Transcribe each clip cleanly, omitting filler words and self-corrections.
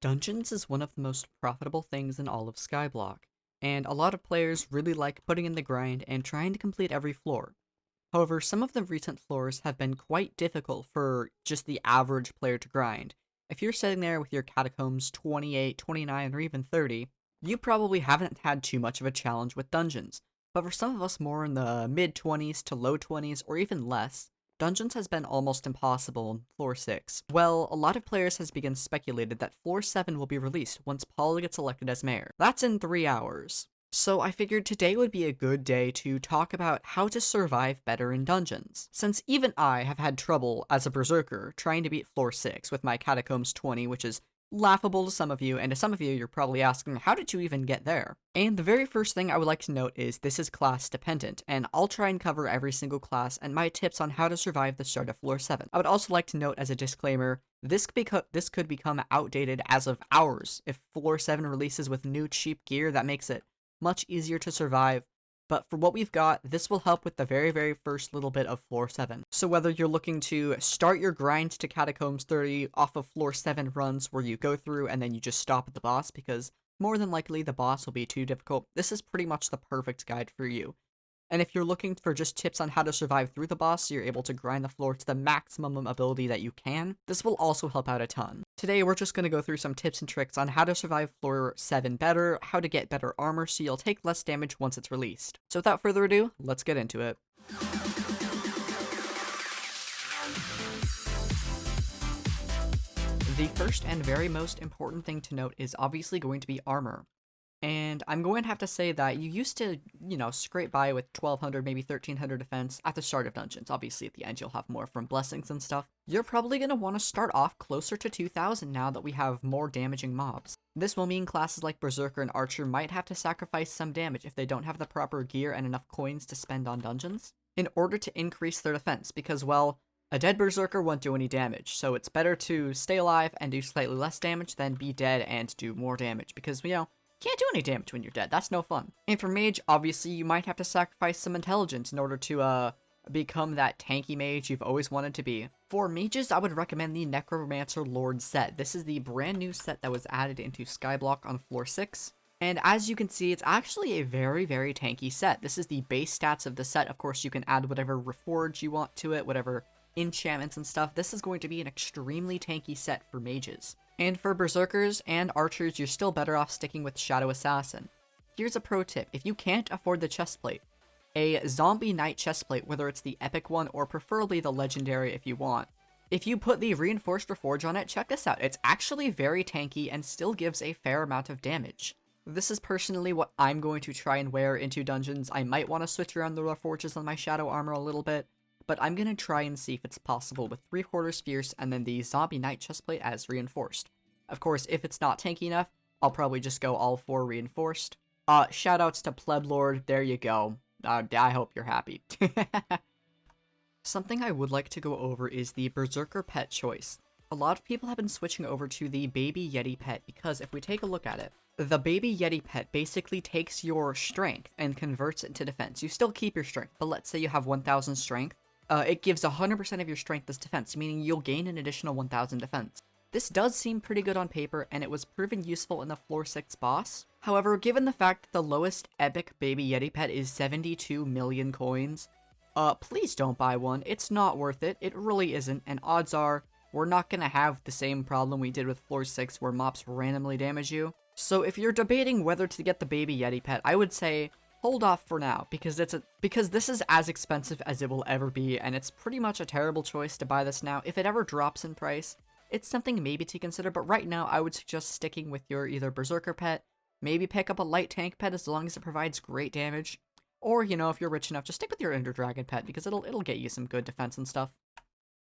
Dungeons is one of the most profitable things in all of Skyblock, and a lot of players really like putting in the grind and trying to complete every floor. However, some of the recent floors have been quite difficult for just the average player to grind. If you're sitting there with your catacombs 28, 29, or even 30, you probably haven't had too much of a challenge with dungeons. But for some of us more in the mid 20s to low 20s, or even less, Dungeons has been almost impossible in Floor 6. Well, a lot of players has begun speculated that Floor 7 will be released once Paul gets elected as mayor. That's in 3 hours. So I figured today would be a good day to talk about how to survive better in dungeons, since even I have had trouble as a berserker trying to beat Floor 6 with my Catacombs 20, which is laughable to some of you, and to some of you, you're probably asking, how did you even get there? And the very first thing I would like to note is this is class dependent, and I'll try and cover every single class and my tips on how to survive the start of Floor 7. I would also like to note as a disclaimer, this could become outdated as of hours. If Floor 7 releases with new cheap gear, that makes it much easier to survive. But for what we've got, this will help with the very, very first little bit of Floor 7. So whether you're looking to start your grind to Catacombs 30 off of Floor 7 runs where you go through and then you just stop at the boss because more than likely the boss will be too difficult, this is pretty much the perfect guide for you. And if you're looking for just tips on how to survive through the boss so you're able to grind the floor to the maximum ability that you can, this will also help out a ton. Today we're just going to go through some tips and tricks on how to survive Floor 7 better, how to get better armor so you'll take less damage once it's released. So without further ado, let's get into it. The first and very most important thing to note is obviously going to be armor. And I'm going to have to say that you used to, scrape by with 1200, maybe 1300 defense at the start of dungeons. Obviously, at the end, you'll have more from blessings and stuff. You're probably going to want to start off closer to 2000 now that we have more damaging mobs. This will mean classes like Berserker and Archer might have to sacrifice some damage if they don't have the proper gear and enough coins to spend on dungeons in order to increase their defense, because, well, a dead Berserker won't do any damage, so it's better to stay alive and do slightly less damage than be dead and do more damage, because, can't do any damage when you're dead. That's no fun. And for mage, obviously, you might have to sacrifice some intelligence in order to, become that tanky mage you've always wanted to be. For mages, I would recommend the Necromancer Lord set. This is the brand new set that was added into Skyblock on Floor 6. And as you can see, it's actually a very, very tanky set. This is the base stats of the set. Of course, you can add whatever reforge you want to it, whatever enchantments and stuff. This is going to be an extremely tanky set for mages. And for Berserkers and Archers, you're still better off sticking with Shadow Assassin. Here's a pro tip: if you can't afford the chestplate, a Zombie Knight chestplate, whether it's the epic one or preferably the legendary if you want, if you put the reinforced reforge on it, check this out. It's actually very tanky and still gives a fair amount of damage. This is personally what I'm going to try and wear into dungeons. I might want to switch around the reforges on my shadow armor a little bit, but I'm going to try and see if it's possible with 3/4 Fierce and then the Zombie Knight chestplate as reinforced. Of course, if it's not tanky enough, I'll probably just go all 4 reinforced. Shoutouts to Pleb Lord, there you go. I hope you're happy. Something I would like to go over is the Berserker pet choice. A lot of people have been switching over to the Baby Yeti pet because if we take a look at it, the Baby Yeti pet basically takes your strength and converts it into defense. You still keep your strength, but let's say you have 1000 strength. It gives 100% of your strength as defense, meaning you'll gain an additional 1000 defense. This does seem pretty good on paper, and it was proven useful in the Floor 6 boss. However, given the fact that the lowest epic Baby Yeti pet is 72 million coins, please don't buy one. It's not worth it. It really isn't, and odds are we're not gonna have the same problem we did with Floor 6 where mobs randomly damage you. So if you're debating whether to get the Baby Yeti pet, I would say hold off for now, because this is as expensive as it will ever be, and it's pretty much a terrible choice to buy this now. If it ever drops in price, it's something maybe to consider, but right now I would suggest sticking with your either Berserker pet, maybe pick up a light tank pet as long as it provides great damage, or, if you're rich enough, just stick with your Ender Dragon pet because it'll get you some good defense and stuff.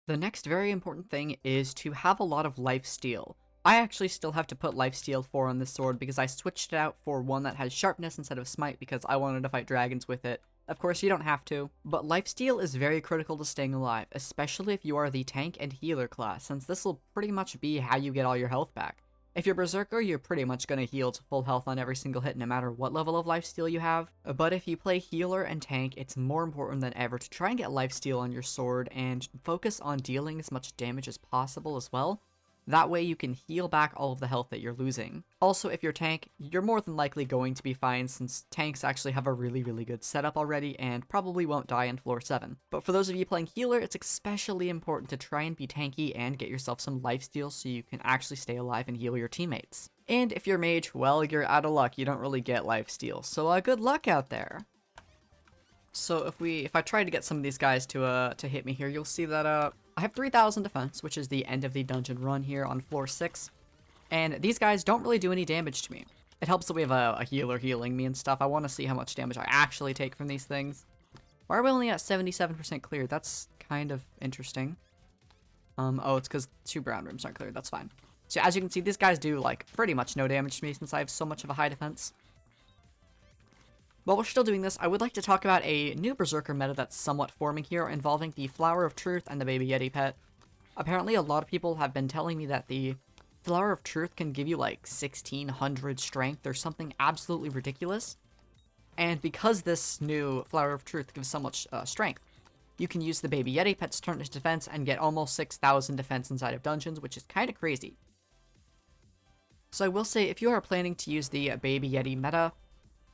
The next very important thing is to have a lot of lifesteal. I actually still have to put lifesteal 4 on this sword because I switched it out for one that has sharpness instead of smite because I wanted to fight dragons with it. Of course, you don't have to, but lifesteal is very critical to staying alive, especially if you are the tank and healer class, since this will pretty much be how you get all your health back. If you're Berserker, you're pretty much going to heal to full health on every single hit no matter what level of lifesteal you have, but if you play healer and tank, it's more important than ever to try and get lifesteal on your sword and focus on dealing as much damage as possible as well. That way you can heal back all of the health that you're losing. Also, if you're tank, you're more than likely going to be fine since tanks actually have a really, really good setup already and probably won't die in floor 7. But for those of you playing healer, it's especially important to try and be tanky and get yourself some lifesteal so you can actually stay alive and heal your teammates. And if you're mage, well, you're out of luck. You don't really get lifesteal. So good luck out there. So if I try to get some of these guys to hit me here, you'll see that I have 3,000 defense, which is the end of the dungeon run here on floor 6. And these guys don't really do any damage to me. It helps that we have a healer healing me and stuff. I want to see how much damage I actually take from these things. Why are we only at 77% cleared? That's kind of interesting. Oh, it's because 2 brown rooms aren't cleared. That's fine. So as you can see, these guys do, like, pretty much no damage to me since I have so much of a high defense. While we're still doing this, I would like to talk about a new Berserker meta that's somewhat forming here involving the Flower of Truth and the Baby Yeti pet. Apparently, a lot of people have been telling me that the Flower of Truth can give you like 1,600 strength or something absolutely ridiculous. And because this new Flower of Truth gives so much strength, you can use the Baby Yeti pet to turn into defense and get almost 6,000 defense inside of dungeons, which is kind of crazy. So I will say, if you are planning to use the Baby Yeti meta,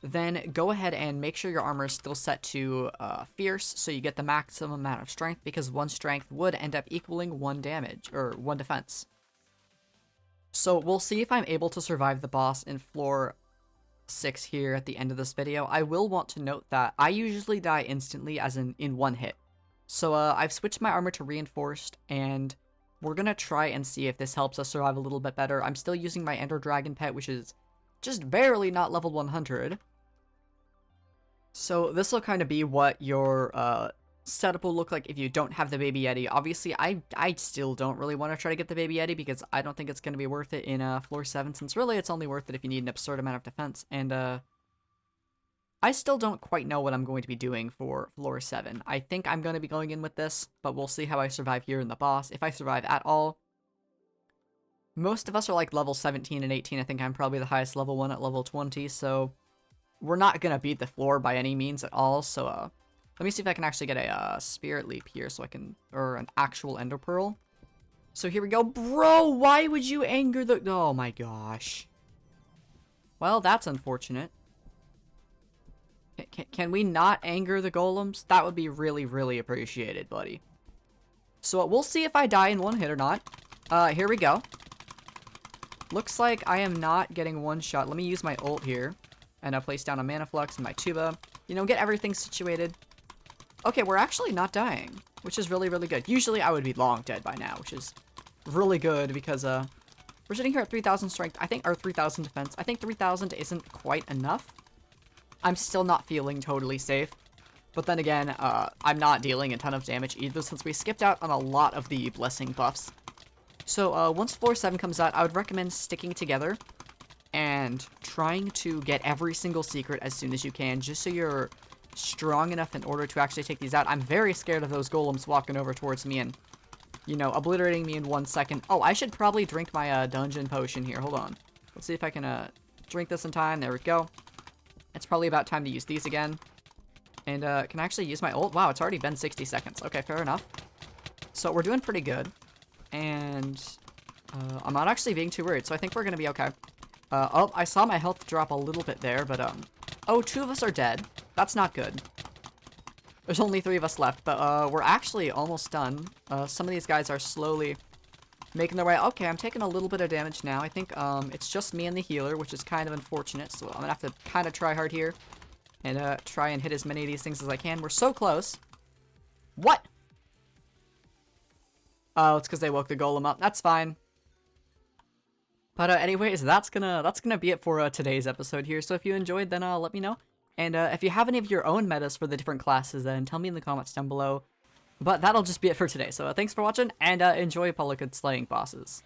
then go ahead and make sure your armor is still set to fierce, so you get the maximum amount of strength, because 1 strength would end up equaling 1 damage, or 1 defense. So we'll see if I'm able to survive the boss in floor 6 here at the end of this video. I will want to note that I usually die instantly, as in 1 hit. So I've switched my armor to reinforced, and we're gonna try and see if this helps us survive a little bit better. I'm still using my Ender Dragon pet, which is just barely not level 100. So this will kind of be what your setup will look like if you don't have the Baby Yeti. Obviously, I still don't really want to try to get the Baby Yeti because I don't think it's going to be worth it in floor 7, since really it's only worth it if you need an absurd amount of defense. And I still don't quite know what I'm going to be doing for floor 7. I think I'm going to be going in with this, but we'll see how I survive here in the boss. If I survive at all. Most of us are like level 17 and 18. I think I'm probably the highest level 1 at level 20, so we're not going to beat the floor by any means at all. So let me see if I can actually get a Spirit Leap here so I can, or an actual Ender Pearl. So here we go. Bro, why would you anger the, oh my gosh. Well, that's unfortunate. Can we not anger the golems? That would be really, really appreciated, buddy. So we'll see if I die in 1 hit or not. Here we go. Looks like I am not getting 1 shot. Let me use my ult here. And I'll place down a Mana Flux and my Tuba. You know, get everything situated. Okay, we're actually not dying, which is really, really good. Usually I would be long dead by now, which is really good because, we're sitting here at 3,000 strength, I think, or 3,000 defense. I think 3,000 isn't quite enough. I'm still not feeling totally safe. But then again, I'm not dealing a ton of damage either since we skipped out on a lot of the blessing buffs. So, once floor 7 comes out, I would recommend sticking together and trying to get every single secret as soon as you can, just so you're strong enough in order to actually take these out. I'm very scared of those golems walking over towards me and, you know, obliterating me in 1 second. Oh, I should probably drink my dungeon potion here. Hold on. Let's see if I can drink this in time. There we go. It's probably about time to use these again. And can I actually use my ult? Wow, it's already been 60 seconds. Okay, fair enough. So we're doing pretty good. And I'm not actually being too worried, so I think we're going to be okay. Oh, I saw my health drop a little bit there, but, oh, 2 of us are dead. That's not good. There's only 3 of us left, but, we're actually almost done. Some of these guys are slowly making their way. Okay, I'm taking a little bit of damage now. I think, it's just me and the healer, which is kind of unfortunate, so I'm gonna have to kind of try hard here and, try and hit as many of these things as I can. We're so close. What? Oh, it's because they woke the golem up. That's fine. But anyways, that's gonna be it for today's episode here. So if you enjoyed, then let me know. And if you have any of your own metas for the different classes, then tell me in the comments down below. But that'll just be it for today. So thanks for watching, and enjoy Polycid slaying bosses.